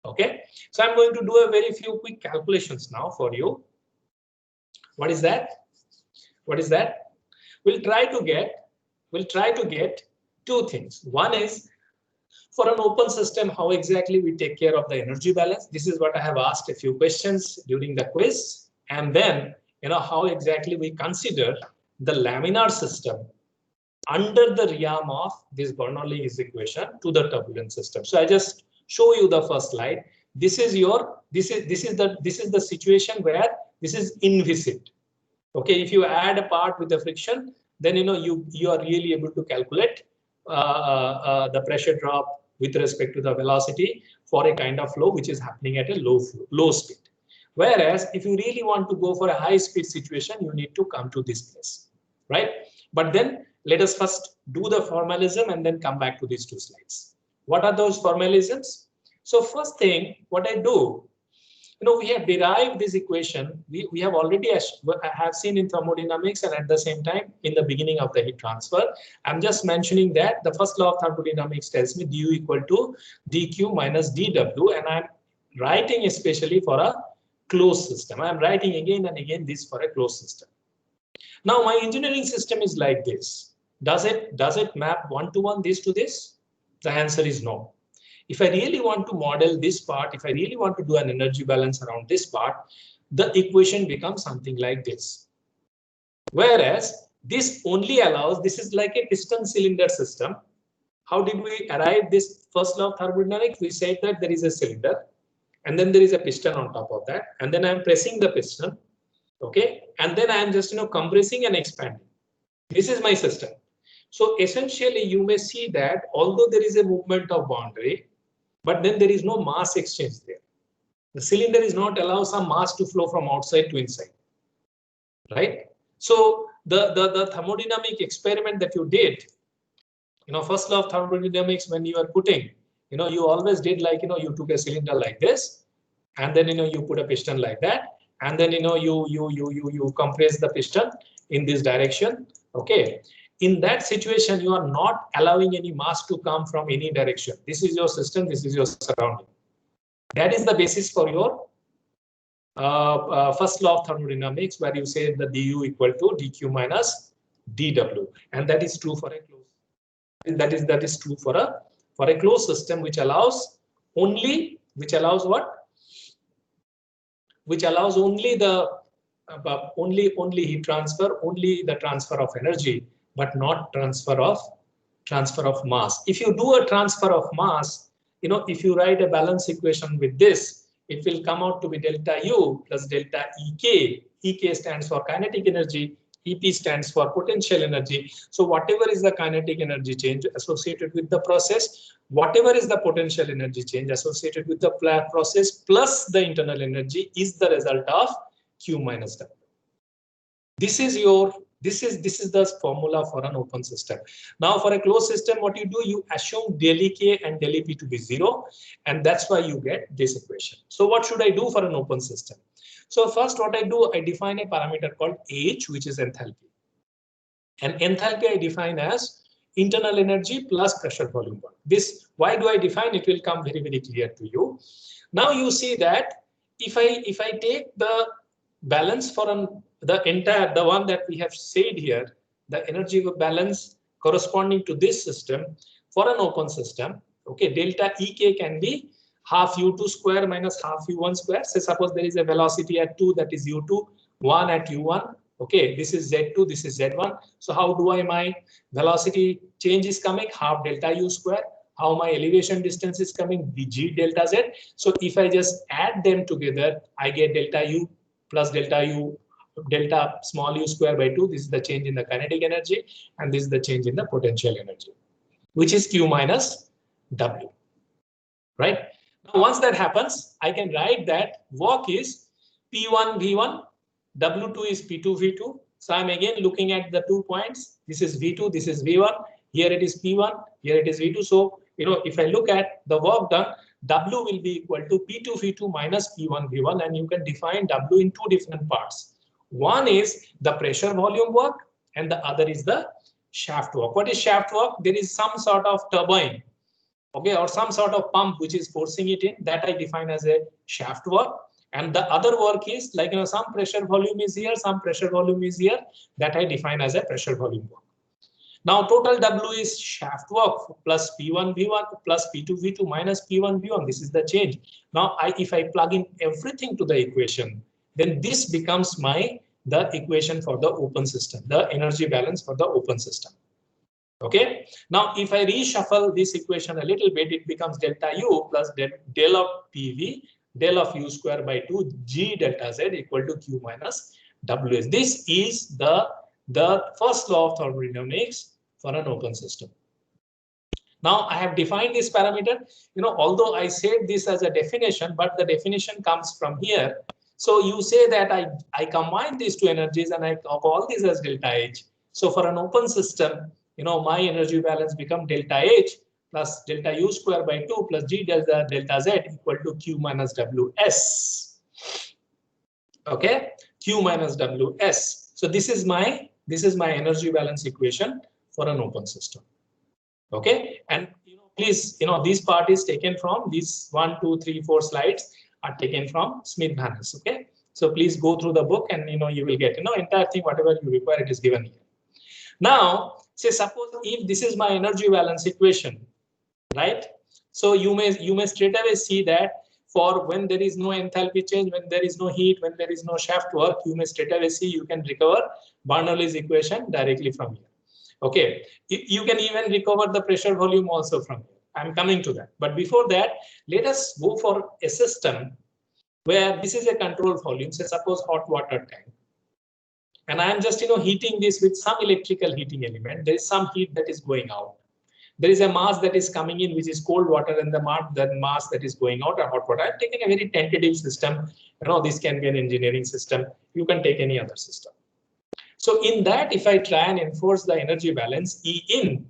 Okay, so I'm going to do a very few quick calculations now for you. What is that? What is that? We'll try to get two things. One is, for an open system, how exactly we take care of the energy balance. This is what I have asked a few questions during the quiz. And then, how exactly we consider the laminar system under the realm of this Bernoulli's equation to the turbulent system. So I just show you the first slide. This is the situation where this is inviscid. Okay, if you add a part with the friction, then you are really able to calculate the pressure drop with respect to the velocity for a kind of flow which is happening at a low speed. Whereas if you really want to go for a high speed situation, you need to come to this place, right? But then let us first do the formalism and then come back to these two slides. What are those formalisms? So first thing, what I do, we have derived this equation. We have already have seen in thermodynamics, and at the same time in the beginning of the heat transfer. I'm just mentioning that the first law of thermodynamics tells me du equal to dq minus dw, and I'm writing especially for a closed system. I'm writing again and again this for a closed system. Now my engineering system is like this. Does it map one-to-one this to this? The answer is no. If I really want to model this part, if I really want to do an energy balance around this part, the equation becomes something like this. Whereas this only allows, this is like a piston cylinder system. How did we arrive this first law of thermodynamics? We said that there is a cylinder and then there is a piston on top of that, and then I'm pressing the piston, okay, and then I'm just compressing and expanding. This is my system. So essentially you may see that although there is a movement of boundary, but then there is no mass exchange there. The cylinder is not allow some mass to flow from outside to inside, right? So the thermodynamic experiment that you did, first law of thermodynamics, when you are putting, you always did like, you took a cylinder like this, and then, you put a piston like that, and then, you compress the piston in this direction, okay? In that situation, you are not allowing any mass to come from any direction. This is your system, this is your surrounding. That is the basis for your first law of thermodynamics, where you say that du equal to dq minus dw, and that is true for a closed. That is true for a closed system, which allows only what? Which allows only the only heat transfer, only the transfer of energy, but not transfer of mass. If you do a transfer of mass, if you write a balance equation with this, it will come out to be delta U plus delta EK. EK stands for kinetic energy, EP stands for potential energy. So whatever is the kinetic energy change associated with the process, whatever is the potential energy change associated with the process, plus the internal energy is the result of Q minus W. This is the formula for an open system. Now for a closed system, what you do, you assume del K and del P to be 0, and that's why you get this equation. So what should I do for an open system? So first what I do, I define a parameter called H, which is enthalpy. And enthalpy I define as internal energy plus pressure volume work. This, why do I define? It will come very, very clear to you. Now you see that if I take the balance for the one that we have said here, the energy balance corresponding to this system for an open system, okay, delta EK can be half U2 square minus half U1 square. Say suppose there is a velocity at 2, that is U2, 1 at U1. Okay, this is Z2, this is Z1. So how do my velocity change is coming? Half delta U square. How my elevation distance is coming? G delta Z. So if I just add them together, I get delta U plus delta U, delta small u square by 2. This is the change in the kinetic energy, and this is the change in the potential energy, which is Q minus W, right? Now, once that happens, I can write that work is P1 V1, W2 is P2 V2. So I'm again looking at the 2 points. This is V2, this is V1. Here it is P1, here it is V2. So, if I look at the work done, W will be equal to P2 V2 minus P1 V1, and you can define W in 2 different parts. One is the pressure volume work, and the other is the shaft work. What is shaft work? There is some sort of turbine, okay, or some sort of pump which is forcing it in, that I define as a shaft work. And the other work is like, some pressure volume is here, some pressure volume is here, that I define as a pressure volume work. Now total W is shaft work plus P1 V1 plus P2 V2 minus P1 V1. This is the change. Now if I plug in everything to the equation, then this becomes the equation for the open system, the energy balance for the open system. Okay, now if I reshuffle this equation a little bit, it becomes delta U plus del of PV del of U square by 2 G delta Z equal to Q minus WS. This is the first law of thermodynamics for an open system. Now I have defined this parameter, although I said this as a definition, but the definition comes from here. So you say that I combine these two energies and I call this as delta H. So for an open system, my energy balance become delta H plus delta U square by 2 plus G delta Z equal to Q minus WS. Okay, Q minus WS. So this is my energy balance equation for an open system. Okay, and please, this part is taken from these 1, 2, 3, 4 slides are taken from Smith-Manners. Okay, so please go through the book and you will get entire thing, whatever you require, it is given here. Now, say suppose if this is my energy balance equation, right? So you may straight away see that for when there is no enthalpy change, when there is no heat, when there is no shaft work, you may straight away see you can recover Bernoulli's equation directly from here. Okay, you can even recover the pressure volume also from here. I'm coming to that. But before that, let us go for a system where this is a control volume. Say suppose hot water tank. And I am just heating this with some electrical heating element. There is some heat that is going out. There is a mass that is coming in, which is cold water, and the mass that is going out are hot water. I've taken a very tentative system. This can be an engineering system. You can take any other system. So in that, if I try and enforce the energy balance, E in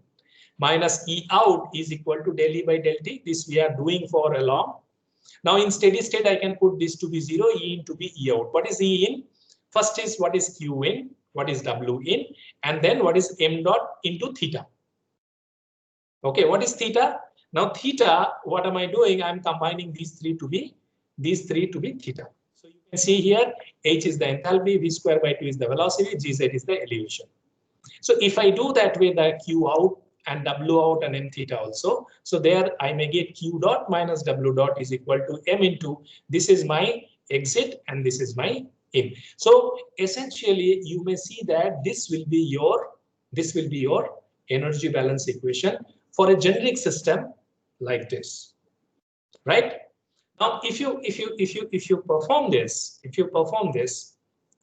minus E out is equal to del E by del T. This we are doing for a long. Now in steady state, I can put this to be 0, E in to be E out. What is E in? First is what is Q in, what is W in, and then what is M dot into theta. Okay, what is theta? Now theta, what am I doing? I'm combining these three to be theta. So you can see here, H is the enthalpy, V square by 2 is the velocity, Gz is the elevation. So if I do that with the Q out and W out and M theta also, so there I may get Q dot minus W dot is equal to M into, this is my exit and this is my in. So essentially you may see that this will be your energy balance equation for a generic system like this, right? Now if you perform this,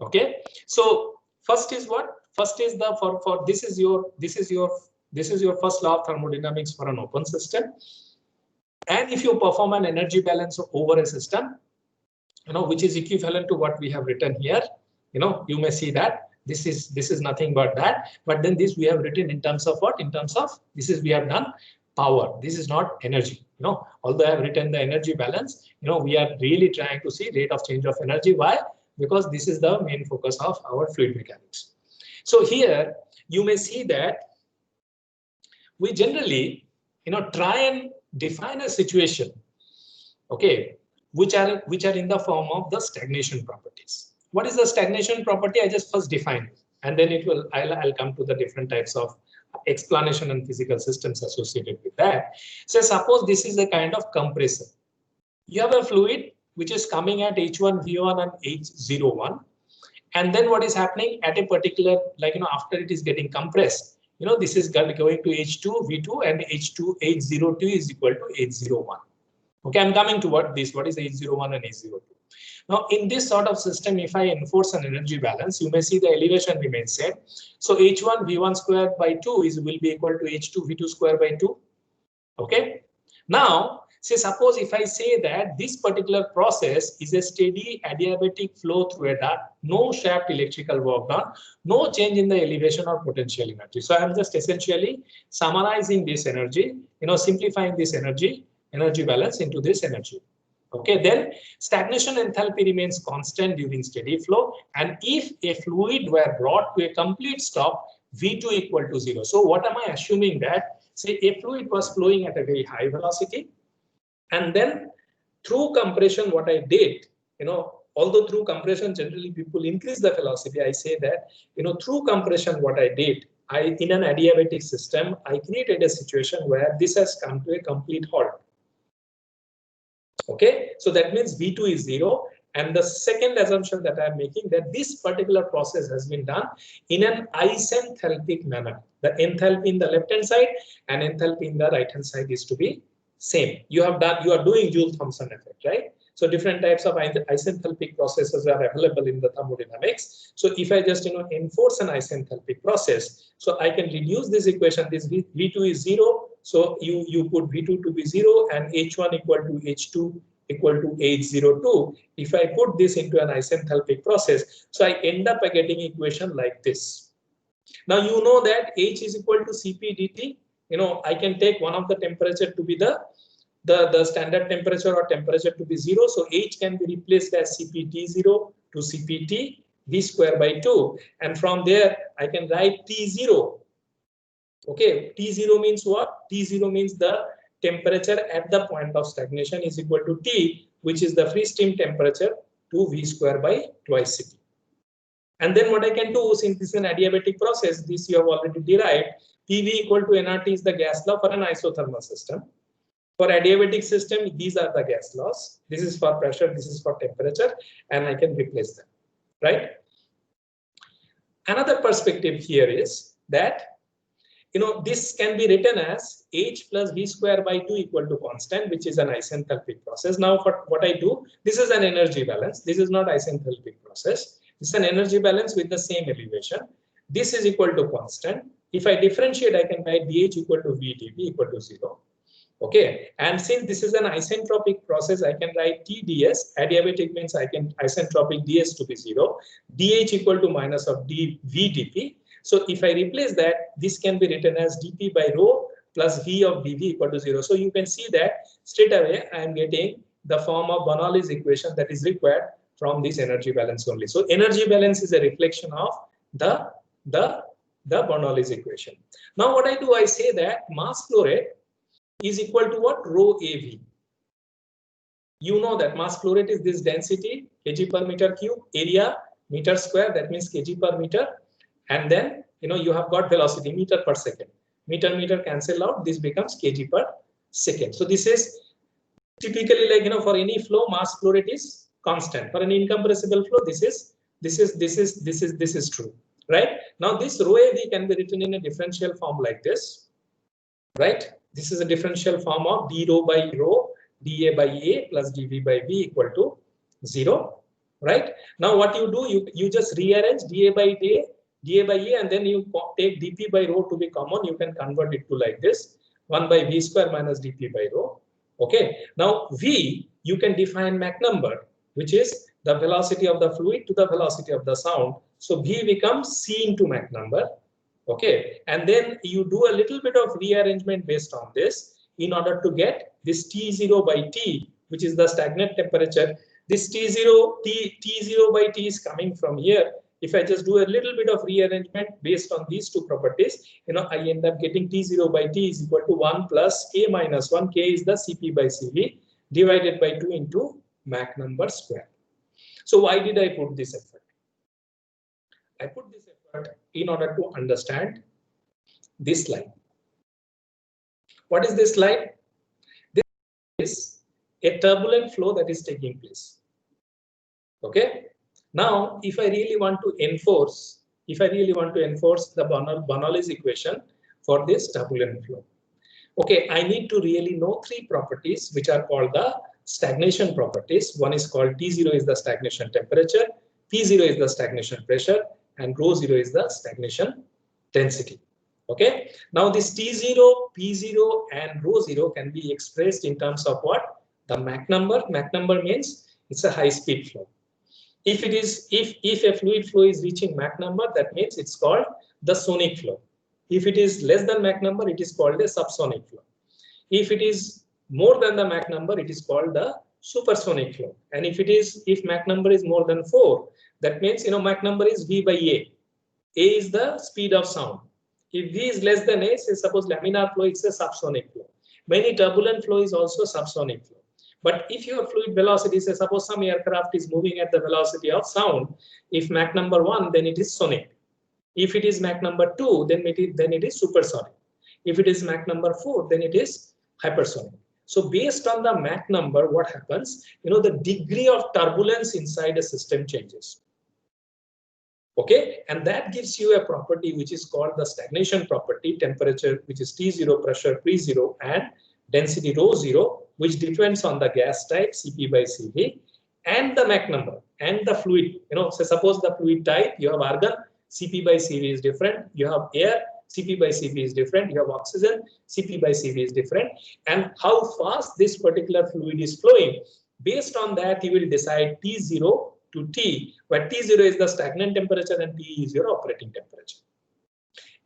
okay, so first is what? First is the for this is your first law of thermodynamics for an open system. And if you perform an energy balance over a system, which is equivalent to what we have written here, you may see that this is nothing but that, but then this we have written in terms of what? In terms of we have done power. This is not energy. Although I have written the energy balance, we are really trying to see rate of change of energy. Why? Because this is the main focus of our fluid mechanics. So here you may see that we generally, try and define a situation, okay, which are in the form of the stagnation properties. What is the stagnation property? I just first define it, and then I'll come to the different types of explanation and physical systems associated with that. So suppose this is a kind of compressor. You have a fluid which is coming at H1, V1 and H01. And then what is happening at a particular, after it is getting compressed, this is going to H2, V2 and H02 is equal to H01. Okay, I'm coming to what is H01 and H02. Now, in this sort of system, if I enforce an energy balance, you may see the elevation remains same. So H1 V1 squared by 2 will be equal to H2 V2 squared by 2. Okay. Now, suppose if I say that this particular process is a steady adiabatic flow through a duct, no shaft electrical work done, no change in the elevation or potential energy. So I'm just essentially summarizing this energy, simplifying this energy balance into this energy. Okay, then stagnation enthalpy remains constant during steady flow, and if a fluid were brought to a complete stop, V2 equal to 0. So what am I assuming that, say a fluid was flowing at a very high velocity, and then through compression what I did, although through compression generally people increase the velocity, I say that, through compression what I did, in an adiabatic system, I created a situation where this has come to a complete halt. Okay, so that means V2 is 0 And the second assumption that I'm making, that this particular process has been done in an isenthalpic manner. The enthalpy in the left hand side and enthalpy in the right hand side is to be same. You are doing Joule-Thomson effect, right? So different types of isenthalpic processes are available in the thermodynamics. So if I just enforce an isenthalpic process, so I can reduce this equation. This V2 is 0. So you put V2 to be 0 and H1 equal to H2 equal to H02. If I put this into an isenthalpic process, so I end up getting equation like this. Now you know that H is equal to Cp dt. I can take one of the temperature to be the standard temperature or temperature to be 0. So H can be replaced as Cpt0 to Cpt V square by 2. And from there, I can write T0. Okay, T0 means what? T0 means the temperature at the point of stagnation is equal to T, which is the free stream temperature, to V square by twice Cp. And then what I can do, since this is an adiabatic process, this you have already derived, PV equal to nRT is the gas law for an isothermal system. For adiabatic system, these are the gas laws. This is for pressure, this is for temperature, and I can replace them, right? Another perspective here is that, this can be written as H plus V square by 2 equal to constant, which is an isenthalpic process. Now, for what I do, this is an energy balance. This is not isenthalpic process. It's an energy balance with the same elevation. This is equal to constant. If I differentiate, I can write dH equal to V dP equal to 0. Okay, and since this is an isentropic process, I can write TdS. Adiabatic means I can isentropic ds to be 0. dH equal to minus of V dP. So if I replace that, this can be written as dP by rho plus V of dV equal to 0. So you can see that straight away I am getting the form of Bernoulli's equation that is required from this energy balance only. So energy balance is a reflection of the Bernoulli's equation. Now what I do, I say that mass flow rate is equal to what? Rho AV. You know that mass flow rate is this density, kg per meter cube, area, meter square, that means kg per meter. And then, you have got velocity, meter per second. Meter cancel out, this becomes kg per second. So this is typically like, for any flow, mass flow rate is constant. For an incompressible flow, this is true, right? Now this rho AV can be written in a differential form like this, right? This is a differential form of d rho by rho, dA by A plus dV by V equal to 0, right? Now what you do, you just rearrange dA by A, and then you take dP by rho to be common. You can convert it to like this, 1 by V square minus dP by rho. Okay. Now V, you can define Mach number, which is the velocity of the fluid to the velocity of the sound. So V becomes C into Mach number. Okay, and then you do a little bit of rearrangement based on this in order to get this T0 by T, which is the stagnant temperature. This T0 by T is coming from here. If I just do a little bit of rearrangement based on these two properties, I end up getting T0 by T is equal to 1 plus K minus 1. K is the Cp by Cv divided by 2 into Mach number square. So why did I put this effort? I put this effort in order to understand this slide. What is this slide? This is a turbulent flow that is taking place. Okay. Now, if I really want to enforce the Bernoulli's equation for this turbulent flow, okay, I need to really know three properties which are called the stagnation properties. One is called T0 is the stagnation temperature, P0 is the stagnation pressure, and rho 0 is the stagnation density. Okay. Now this T0, P0, and rho 0 can be expressed in terms of what? The Mach number. Mach number means it's a high speed flow. If a fluid flow is reaching Mach number, that means it's called the sonic flow. If it is less than Mach number, it is called a subsonic flow. If it is more than the Mach number, it is called the supersonic flow. And if Mach number is more than 4, that means Mach number is V by A. A is the speed of sound. If V is less than A, say suppose laminar flow, it's a subsonic flow. Many turbulent flow is also subsonic flow. But if your fluid velocity, say suppose some aircraft is moving at the velocity of sound, if Mach number 1, then it is sonic. If it is Mach number 2, then it is supersonic. If it is Mach number 4, then it is hypersonic. So based on the Mach number, what happens? The degree of turbulence inside a system changes. Okay, and that gives you a property which is called the stagnation property, temperature, which is T0, pressure P0, and density rho 0, which depends on the gas type, Cp by Cv, and the Mach number, and the fluid. So suppose the fluid type, you have argon, Cp by Cv is different. You have air, Cp by Cv is different. You have oxygen, Cp by Cv is different. And how fast this particular fluid is flowing, based on that, you will decide T0 to T, where T0 is the stagnant temperature and T is your operating temperature.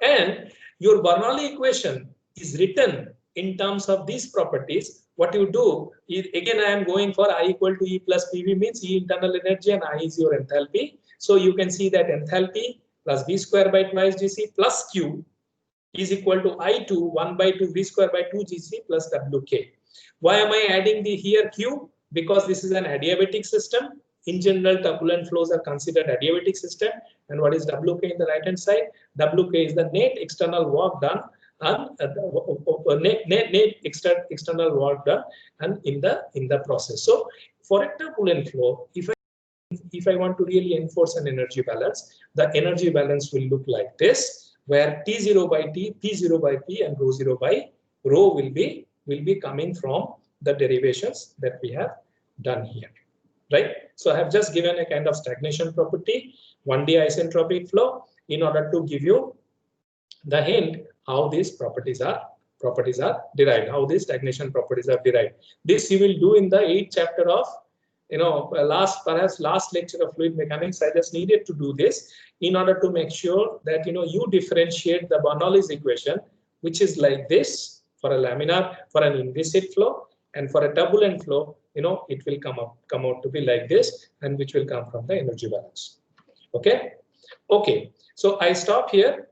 And your Bernoulli equation is written in terms of these properties. What you do is, again, I am going for I equal to E plus PV, means E internal energy and I is your enthalpy. So you can see that enthalpy plus V square by twice Gc plus Q is equal to I2 1 by 2 V square by 2 Gc plus WK. Why am I adding the here Q? Because this is an adiabatic system. In general, turbulent flows are considered adiabatic system. And what is WK in the right hand side? WK is the net external work done and net external work done and in the process. So for a turbulent flow, if I want to really enforce an energy balance, the energy balance will look like this, where T0 by T, P0 by P, and rho 0 by rho will be coming from the derivations that we have done here, right? So I have just given a kind of stagnation property, 1D isentropic flow, in order to give you the hint how these properties are derived, how these stagnation properties are derived. This you will do in the 8th chapter of perhaps last lecture of fluid mechanics. I just needed to do this in order to make sure that you differentiate the Bernoulli's equation, which is like this for a laminar, for an inviscid flow, and for a turbulent flow, it will come out to be like this, and which will come from the energy balance. Okay. So I stop here.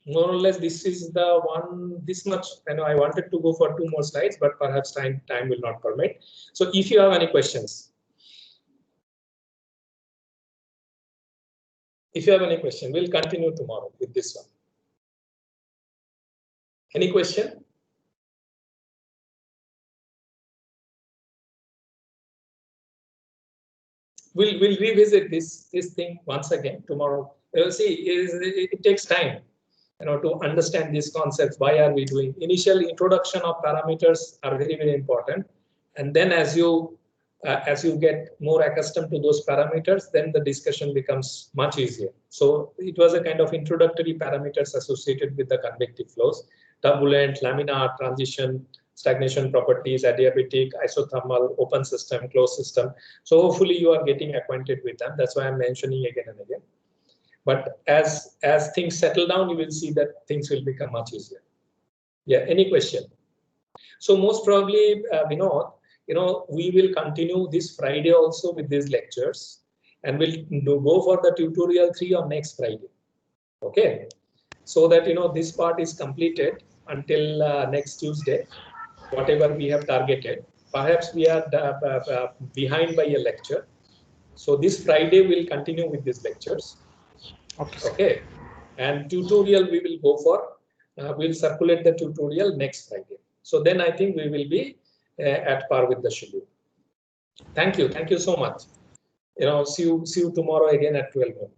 More or less, this is the one. This much. I wanted to go for 2 more slides, but perhaps time will not permit. So if you have any questions, we'll continue tomorrow with this one. Any question? We'll revisit this thing once again tomorrow. You will see, it takes time, to understand these concepts. Why are we doing? Initial introduction of parameters are very, very important, and then as you get more accustomed to those parameters, then the discussion becomes much easier. So it was a kind of introductory parameters associated with the convective flows: turbulent, laminar, transition, stagnation properties, adiabatic, isothermal, open system, closed system. So hopefully you are getting acquainted with them. That's why I'm mentioning again and again. But as things settle down, you will see that things will become much easier. Yeah, any question? So most probably, Vinod, we will continue this Friday also with these lectures, and we'll go for the tutorial 3 on next Friday. Okay, so that this part is completed until next Tuesday, whatever we have targeted. Perhaps we are behind by a lecture, so this Friday we'll continue with these lectures. Okay, and tutorial we will go for. We'll circulate the tutorial next Friday. So then I think we will be at par with the schedule. Thank you so much. See you tomorrow again at 12 noon.